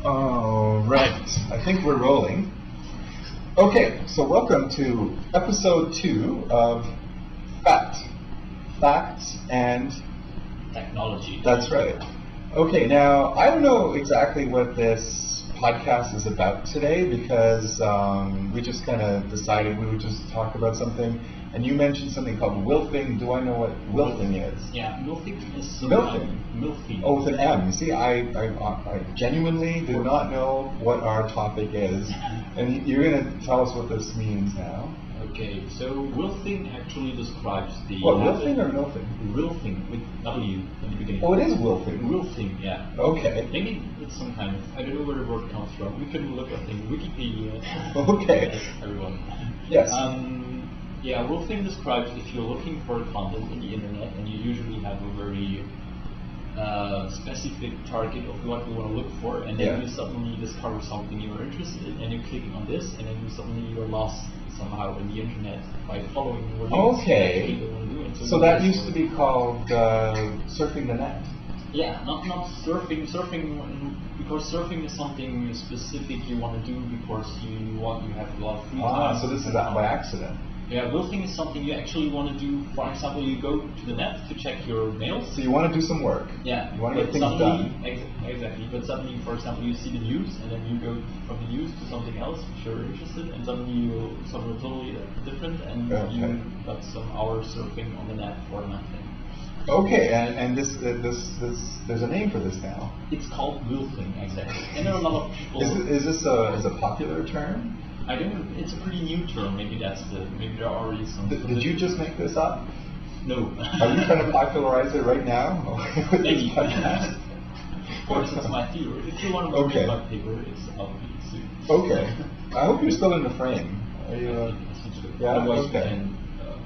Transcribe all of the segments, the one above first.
All right, I think we're rolling. Okay, so welcome to episode 2 of Facts and Technology. That's right. Okay, now I don't know exactly what this podcast is about today because we just kind of decided we would just talk about something. And you mentioned something called WILFIng. Do I know what WILFing is? Yeah, MILFing is MILFing. MILFing. Oh, with an M. You see, I genuinely do not know what our topic is, and you're going to tell us what this means now. Okay, so WILFing actually describes the... What, WILFing or MILFing? WILFing with W in the beginning. Oh, it is WILFing. WILFing, yeah. Okay. Maybe it's some kind of, I don't know where the word comes from. We can look up in Wikipedia. Okay. Yes, everyone. Yes. Yeah, WILFing describes if you're looking for content in the internet and you usually have a very specific target of what you want to look for, and then you suddenly discover something you are interested in, and you're clicking on this, and then you suddenly you're lost somehow in the internet by following what you actually want to do. And so that used to be called surfing the net. Yeah, not surfing. Because surfing is something specific you want to do because you have a lot of free time. So this is by accident. Yeah, WILFing is something you actually want to do. For example, you go to the net to check your mails. So you want to do some work. Yeah. You want to get things done. Exactly. But suddenly, for example, you see the news, and then you go from the news to something else which you're interested in, and suddenly you something totally different, and you got some hours surfing on the net for nothing. Okay, and this there's a name for this now. It's called WILFing, exactly. And there are a lot of people. Is this a popular term? I don't know. It's a pretty new term. Maybe there are already some. Did you just make this up? No. Are you trying to popularize it right now? Maybe. Of course, it's my theory. If you want to read my paper, it's up to you soon. Okay. I hope you're still in the frame. Are you? Yeah. Otherwise, okay. you can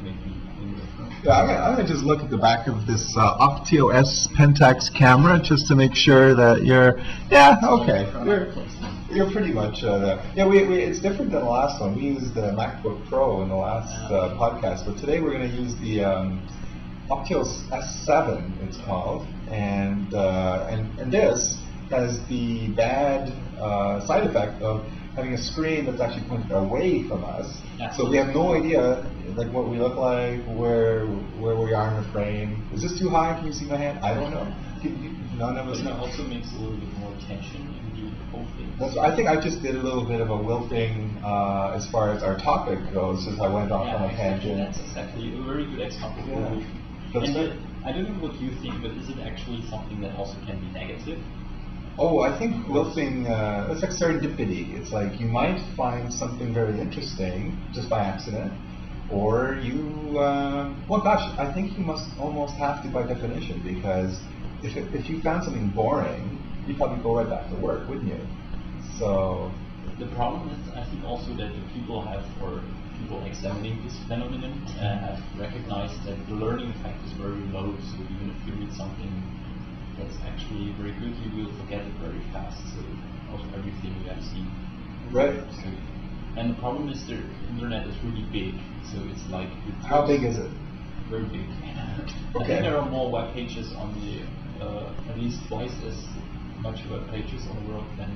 make me in the frame. Yeah, I'm gonna just look at the back of this Optio S Pentax camera just to make sure that you're. Yeah. Okay. You're pretty much there. Yeah, it's different than the last one. We used the MacBook Pro in the last podcast, but today we're going to use the Optio S7, it's called, and this has the bad side effect of having a screen that's actually pointed away from us. So we have no idea like what we look like, where we are in the frame. Is this too high? Can you see my hand? I don't know. None of us know. It also makes a little bit more tension in the whole thing. I think I just did a little bit of a WILFing as far as our topic goes, since I went off on a tangent. That's exactly a very good example of WILFing. I don't know what you think, but is it actually something that also can be negative? Oh, I think WILFing, it's like serendipity. It's like you might find something very interesting just by accident, or you, well gosh, I think you must almost have to by definition, because if you found something boring, you'd probably go right back to work, wouldn't you? So the problem is, I think also that the people examining this phenomenon have recognized that the learning effect is very low. So even if you read something that's actually very good, you will forget it very fast. So also everything you have seen. Right. So, and the problem is the internet is really big. So it's like how big is it? Very big. Okay. I think there are more web pages on the at least twice as much web pages on the world than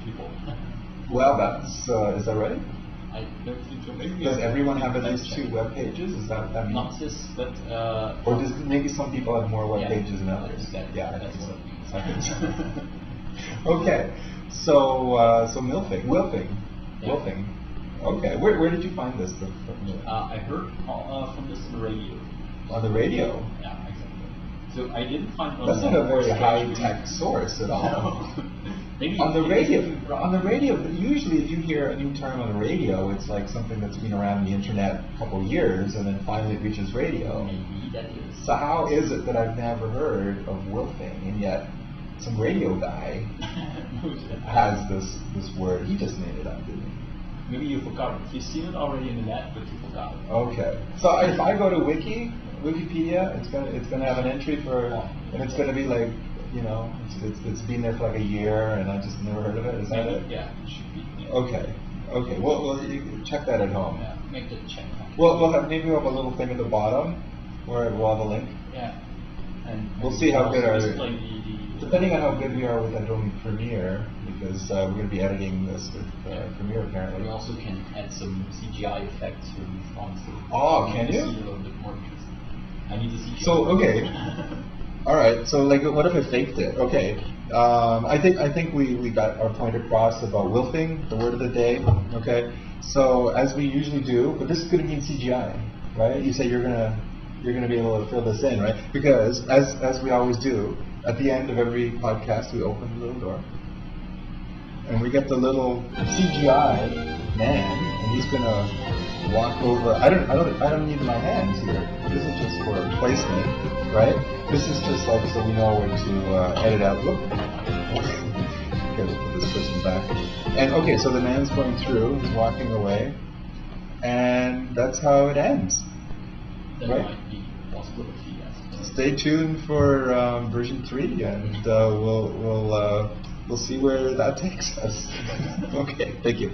people. Well, that's is that right? I don't think so. Maybe does everyone have at least 2 web pages? Is that means? Not this, but or does maybe some people have more web pages than others? Yeah, that's what I think so. Okay, so WILFing. Okay, where did you find this? I heard from this on the radio. On the radio? Yeah, exactly. So I didn't find. That's not a very high-tech source at all. Maybe on the radio, usually if you hear a new term on the radio, it's like something that's been around the internet a couple of years and then finally it reaches radio. Maybe that is. So how is it that I've never heard of WILFing, and yet some radio guy has this word? He just made it up, didn't he? Maybe you forgot it. You've seen it already in the net, but you forgot it. Okay. So if I go to Wikipedia, it's gonna have an entry for, and it's gonna be like, you know, it's been there for like a year, and I just never heard of it. Is that it? Yeah, it should be. Yeah. Okay. Okay. Well, you can check that at home. Yeah. Make the check. Well, we'll have maybe we'll have a little thing at the bottom where we'll have a link. Yeah. And we'll see how good our, display depending on how good we are with Adobe Premiere, because we're going to be editing this with Premiere apparently. We also can add some CGI effects for these fonts. Oh, can you? See a little bit more interesting. I need to see. So okay, all right. So like, what if I faked it? Okay, I think we got our point across about WILFIng, the word of the day. Okay, so as we usually do, but this is going to mean CGI, right? You say you're gonna be able to fill this in, right? Because as we always do, at the end of every podcast, we open the little door, and we get the little CGI man, and he's gonna walk over. I don't need my hands here. This is just for placement, right? This is just like so we know when to edit out. Whoop. Okay, we'll put this person back. And okay, so the man's going through, he's walking away, and that's how it ends. That Right? might be a possibility, yes. Stay tuned for version 3, and we'll see where that takes us. Okay, thank you.